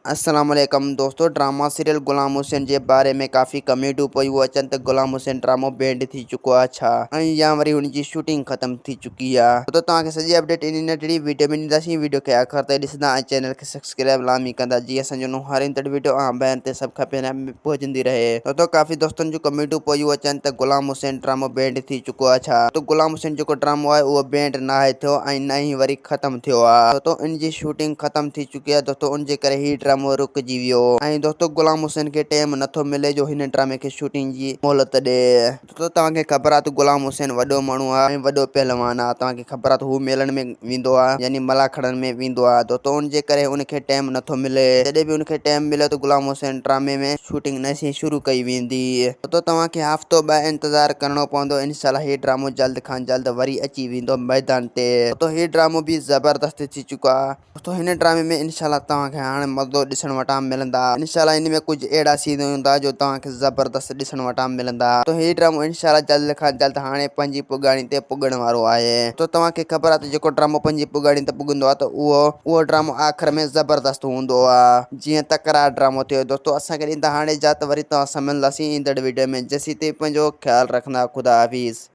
अस्सलाम वालेकुम दोस्तों। ड्रामा सीरियल गुलाम हुसैन जे बारे में काफ़ी कमेंटूं पियूं अचनि त गुलाम हुसैन ड्रामो बैंड थी चुको आहे छा ऐं या वरी हुनजी शूटिंग ख़त्म थी चुकी आहे। तो तव्हांखे सॼी अपडेट इन नंढड़ी वीडियो में ॾींदासीं। वीडियो खे आख़िर ताईं ॾिसंदा ऐं चैनल खे सब्सक्राइब लाज़मी कंदा जीअं असांजो नओं हर इंदड़ वीडियो बयान ते सभु खां पहिरियां पहुचंदी रहे। तो काफ़ी दोस्तनि जूं कमेंटूं पियूं अचनि त गुलाम हुसैन ड्रामो बैंड थी चुको आहे छा। तो गुलाम हुसैन जेको ड्रामो आहे उहो बैंड न आहे थियो ऐं न ई वरी ख़त्म थियो आहे। तो इन जी शूटिंग ख़त्म थी चुकी आहे दोस्तों। उनजे करे ही ड्रामो रुकिजी वियो ऐं दोस्तों गुलाम हुसैन खे टाइम नथो मिले जो हिन ड्रामे खे शूटिंग जी मोहलत ॾे। तो तव्हांखे ख़बर आहे त गुलाम हुसैन वॾो माण्हू आहे ऐं वॾो पहलवान आहे। तव्हांखे ख़बर आहे त हू मेलनि में वेंदो आहे यानी मलाखड़नि में वेंदो आहे। तो उनजे करे उनखे टाइम नथो मिले। जॾहिं बि उनखे टाइम मिले तो गुलाम हुसैन ड्रामे में शूटिंग नईं शुरू कई वेंदी। तो तव्हांखे हफ़्तो ॿ इंतज़ारु करिणो पवंदो। इंशाल्लाह ही ड्रामो जल्द खां जल्द वरी अची वेंदो मैदान ते। तो ही ड्रामो भी ज़बरदस्त थी चुको आहे। तो हिन ड्रामे में इंशाल्लाह तव्हांखे हाणे मज़ो ॾिसण वटां मिलंदा। इंशाल्लाह इन में कुछ अहिड़ा सीन हूंदा जो तव्हांखे ज़बरदस्त ॾिसण वटां मिलंदा। तो ही ड्रामो इंशाल्लाह जल्द खां जल्द हाणे पंहिंजी पुॻाणी ते पुॻण वारो आहे। तो तव्हांखे ख़बर आहे त जेको ड्रामो पंहिंजी पुॻाणी ते पुॻंदो आहे त उहो ड्रामो आख़िर में ज़बरदस्त हूंदो आहे जीअं तकरार ड्रामो थियो। दोस्तों असांखे ॾींदा हाणे इजाज़त, वरी तव्हां सां मिलंदासीं ईंदड़ वीडियो में। जेसीं ताईं पंहिंजो ख़्यालु रखंदा। ख़ुदा हाफ़िज़।